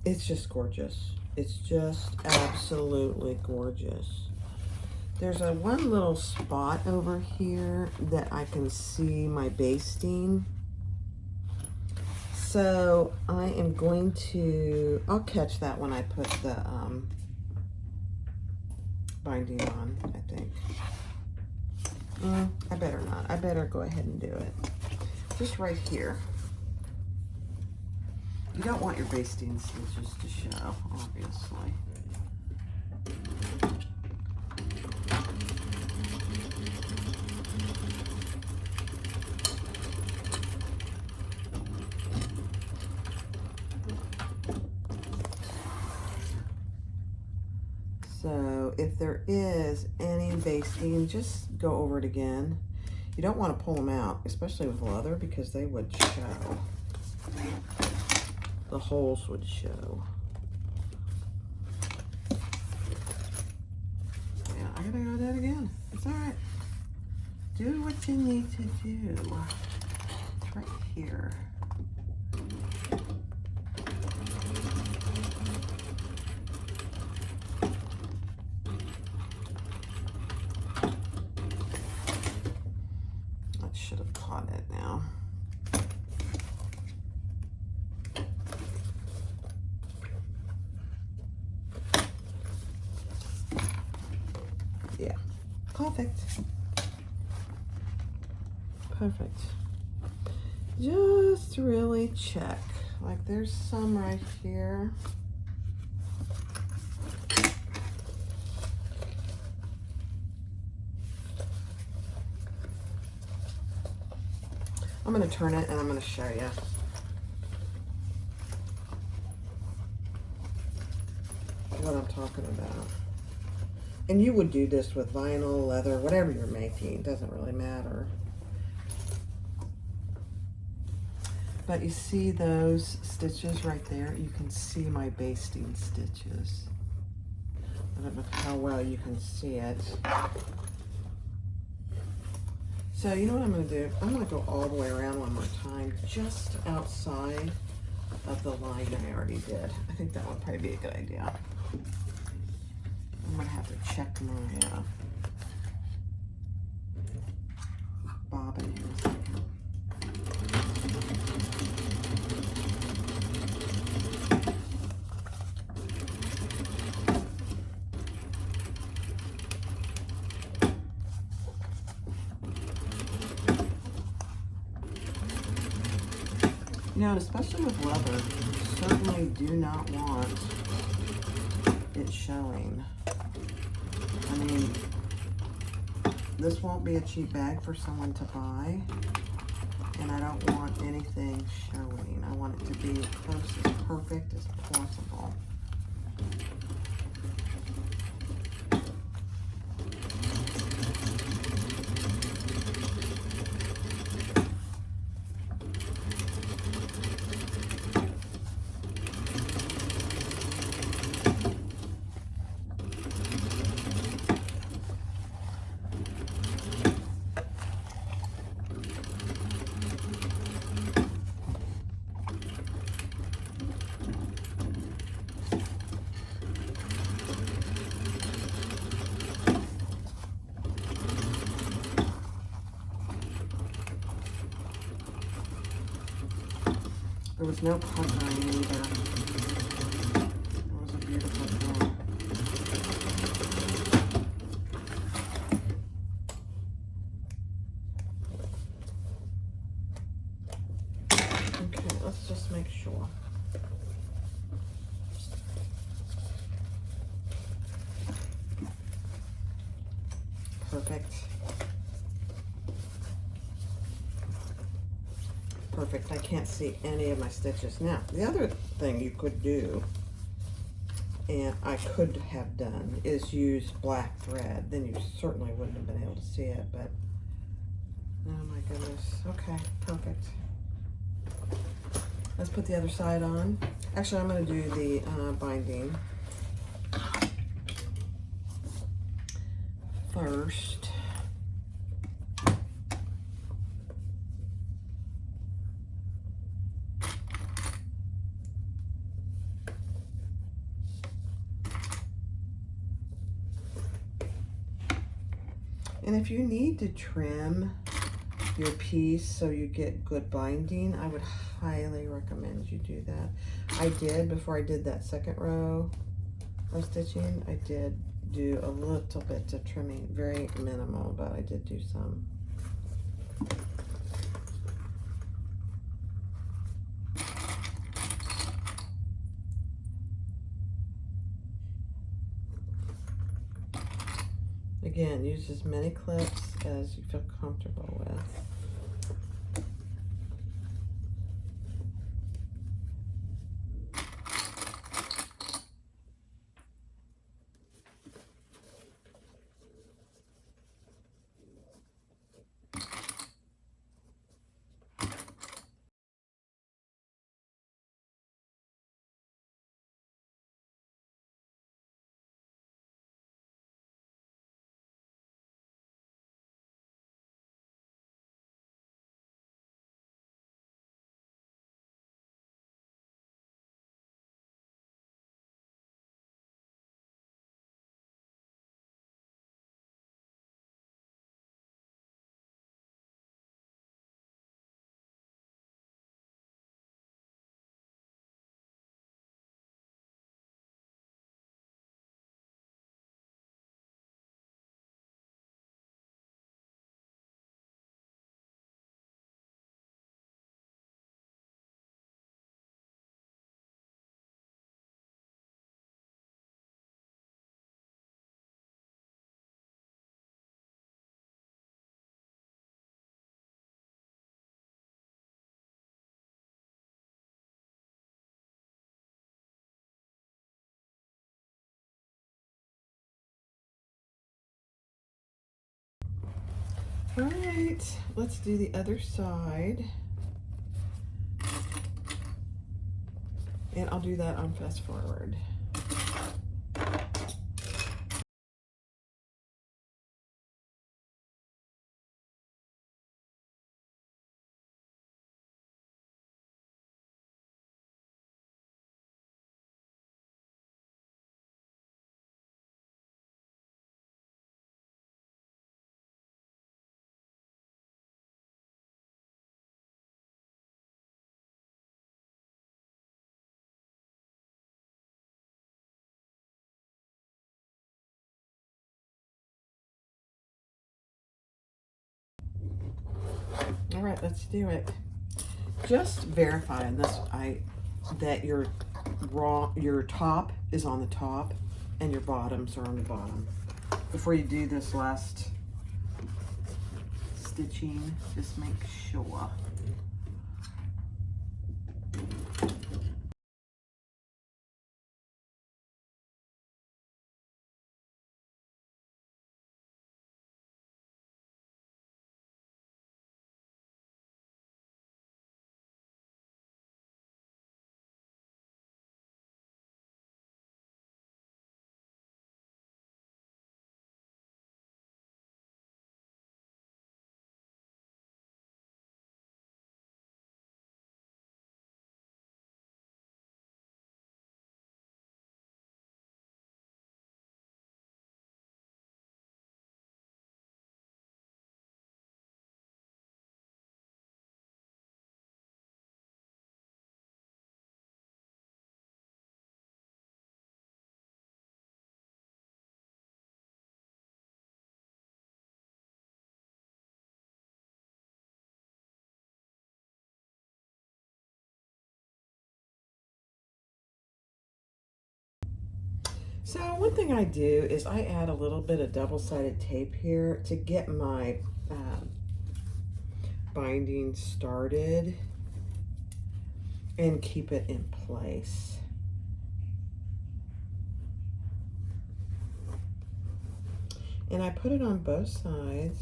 It's just gorgeous. It's just absolutely gorgeous. There's a one little spot over here that I can see my basting. So I am going to, I'll catch that when I put the binding on, I think. I better not. I better go ahead and do it. Just right here. You don't want your basting stitches to show, obviously. So if there is any basting, just go over it again. You don't want to pull them out, especially with leather, because they would show. The holes would show. Yeah, I gotta go that again. It's all right. Do what you need to do. It's right here. Should have caught it now. Yeah, perfect. Perfect. Just really check. Like there's some right here. I'm going to turn it and I'm going to show you. What I'm talking about. And you would do this with vinyl, leather, whatever you're making. It doesn't really matter. But you see those stitches right there? You can see my basting stitches. I don't know how well you can see it. So you know what I'm going to do? I'm going to go all the way around one more time, just outside of the line I already did. I think that would probably be a good idea. I'm going to have to check my bobbin here a second. You know, and especially with leather, you certainly do not want it showing. I mean, this won't be a cheap bag for someone to buy, and I don't want anything showing. I want it to be close as perfect as possible. There was no puckering either. It was a beautiful flow. Okay, let's just make sure. Perfect. Perfect. I can't see any of my stitches. Now, the other thing you could do, and I could have done, is use black thread. Then you certainly wouldn't have been able to see it, but oh my goodness. Okay, perfect. Let's put the other side on. Actually, I'm going to do the binding first. And if you need to trim your piece so you get good binding, I would highly recommend you do that. I did, before I did that second row of stitching, I did do a little bit of trimming, very minimal, but I did do some. Again, use as many clips as you feel comfortable with. All right, let's do the other side. And I'll do that on fast forward. All right, let's do it. Just verify on this that your top is on the top and your bottoms are on the bottom. Before you do this last stitching, just make sure. So one thing I do is I add a little bit of double-sided tape here to get my binding started and keep it in place. And I put it on both sides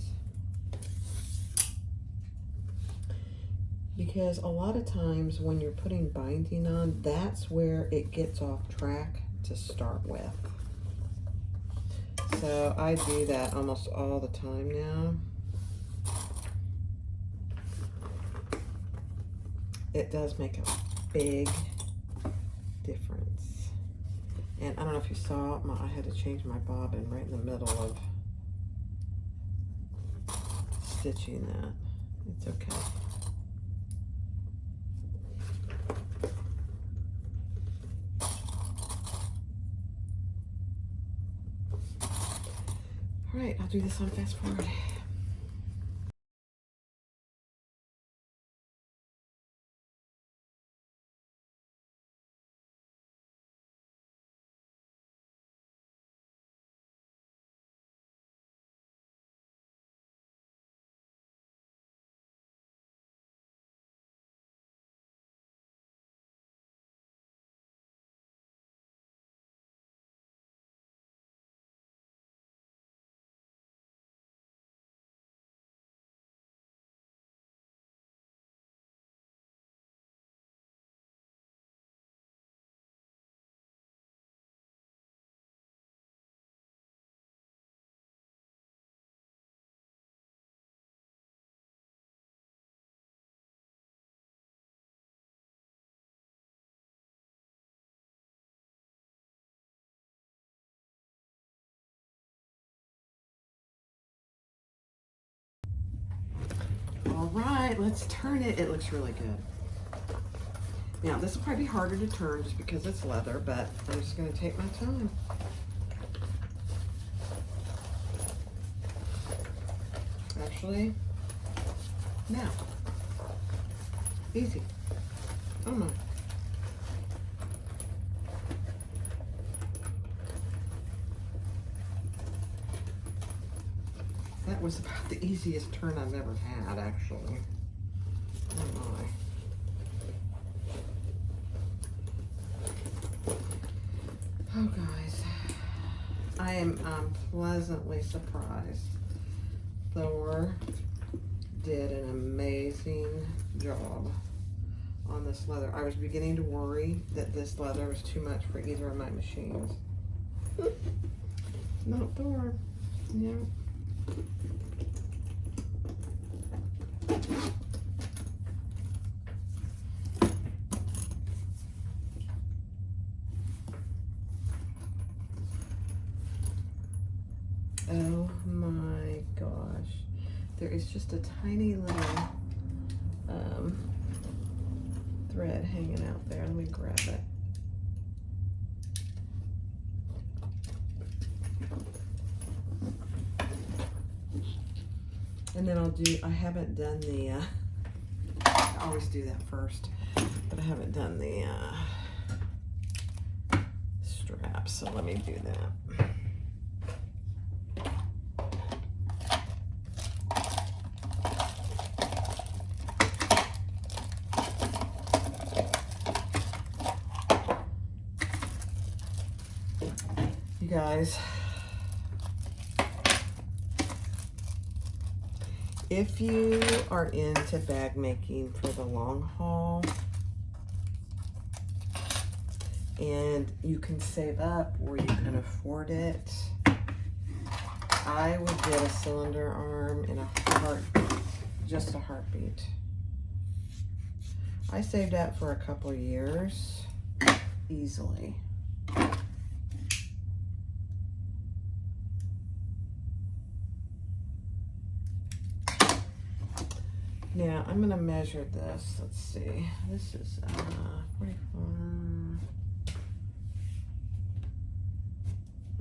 because a lot of times when you're putting binding on, that's where it gets off track to start with. So I do that almost all the time now. It does make a big difference. And I don't know if you saw, I had to change my bobbin right in the middle of stitching that. It's okay. All right, I'll do this on fast forward. All right, let's turn it. It looks really good. Now, this will probably be harder to turn just because it's leather, but I'm just going to take my time. Actually, now, easy. Oh my. That was about the easiest turn I've ever had, actually. Oh my. Oh, guys, I am pleasantly surprised. Thor did an amazing job on this leather. I was beginning to worry that this leather was too much for either of my machines. Not Thor. Yeah. Oh my gosh. There is just a tiny little thread hanging out there. Let me grab it. And then I haven't done the always do that first, but I haven't done the straps, so let me do that. You guys, if you are into bag making for the long haul and you can save up or you can afford it, I would get a cylinder arm in a just a heartbeat. I saved up for a couple years easily. Now I'm gonna measure this. Let's see. This is 44.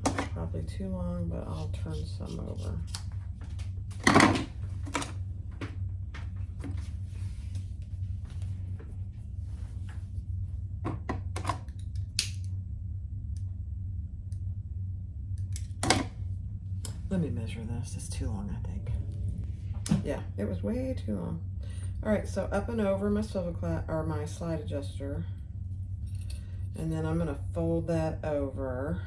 That's probably too long, but I'll turn some over. Let me measure this. It's too long, I think. Yeah, it was way too long. All right, so up and over my swivel or my slide adjuster, and then I'm gonna fold that over.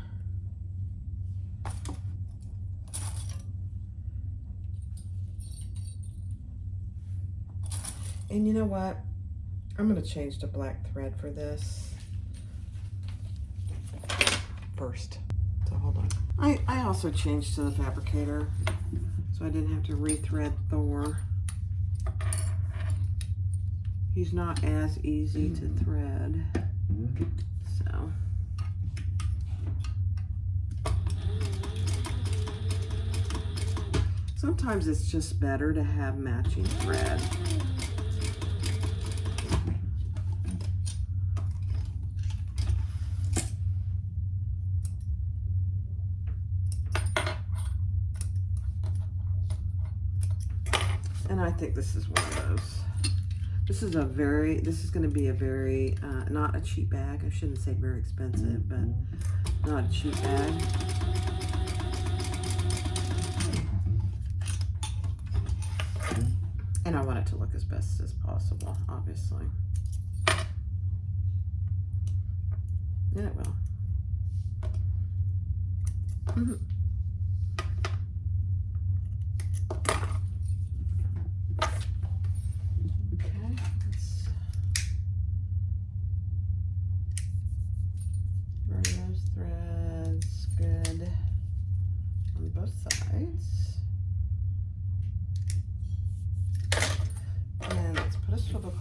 And you know what? I'm gonna change to black thread for this first. So hold on. I also changed to the fabricator, so I didn't have to rethread Thor. He's not as easy to thread, so. Sometimes it's just better to have matching thread. And I think this is one of those. This is going to be a very, not a cheap bag. I shouldn't say very expensive, but not a cheap bag. And I want it to look as best as possible, obviously. And it will.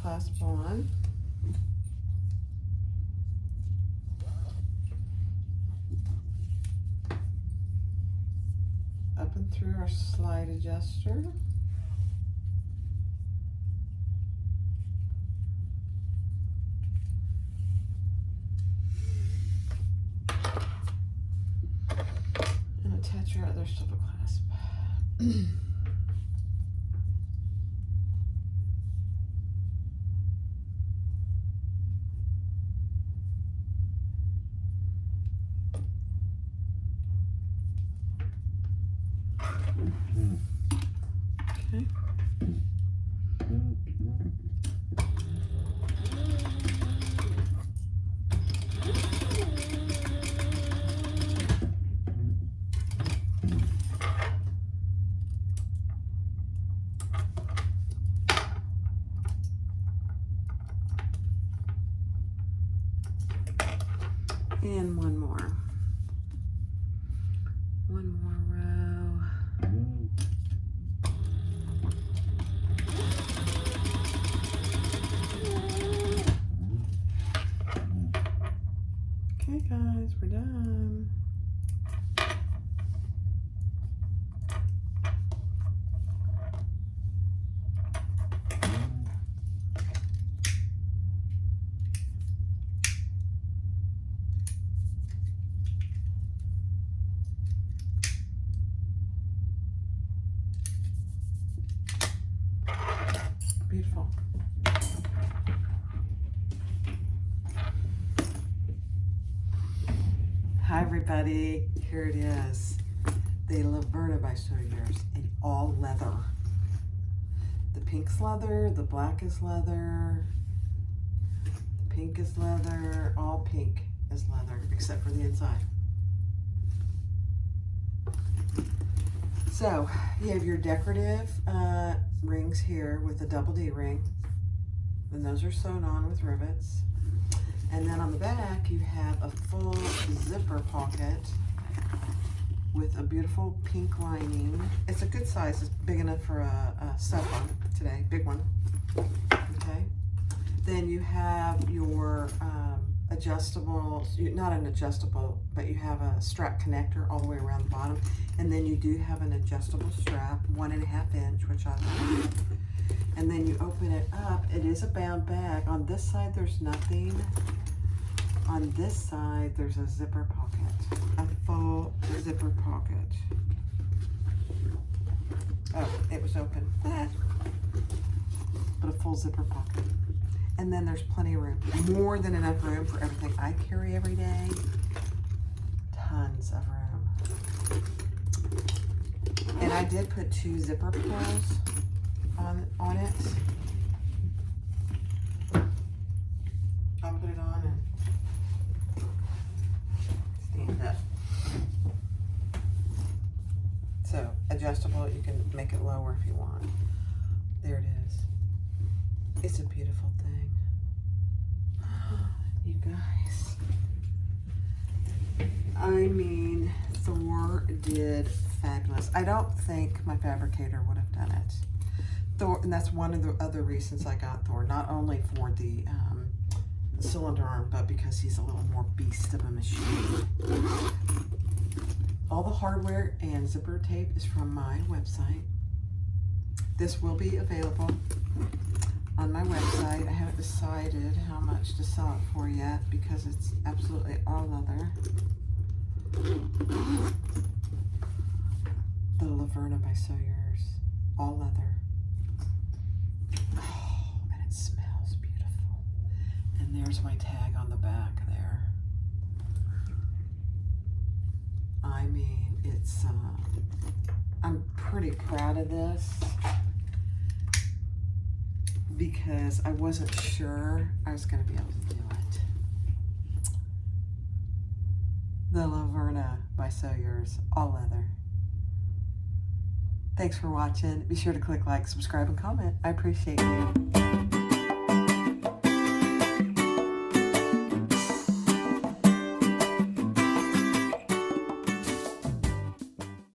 Clasp on. Up and through our slide adjuster. And attach our other swivel clasp. Okay. And one more. One more row. Okay, guys, we're done. Beautiful. everybody. Here it is. The Laverna by Sawyers in all leather. The pink's leather, the black is leather, the pink is leather, all pink is leather except for the inside. So you have your decorative rings here with a double D ring, and those are sewn on with rivets. And then on the back you have a full zipper pocket with a beautiful pink lining. It's a good size. It's big enough for a cell phone today, big one. Okay. Then you have your adjustable, not an adjustable, but you have a strap connector all the way around the bottom. And then you do have an adjustable strap, 1.5 inch, which I like. And then you open it up. It is a bound bag. On this side, there's nothing. On this side, there's a zipper pocket, a full zipper pocket. Oh, it was open, but a full zipper pocket. And then there's plenty of room, more than enough room for everything I carry every day. Tons of room. And I did put 2 zipper pulls on it. I'll put it on and stand up. So adjustable, you can make it lower if you want. There it is. It's a beautiful thing. You guys. I mean, Thor did fabulous. I don't think my fabricator would have done it. Thor, and that's one of the other reasons I got Thor, not only for the cylinder arm, but because he's a little more beast of a machine. All the hardware and zipper tape is from my website. This will be available on my website. I haven't decided how much to sell it for yet because it's absolutely all leather. The Laverna by Sawyers, all leather. Oh, and it smells beautiful. And there's my tag on the back there. I mean, it's, I'm pretty proud of this because I wasn't sure I was going to be able to do it. The Laverna by Sawyers, all leather. Thanks for watching. Be sure to click like, subscribe, and comment. I appreciate you.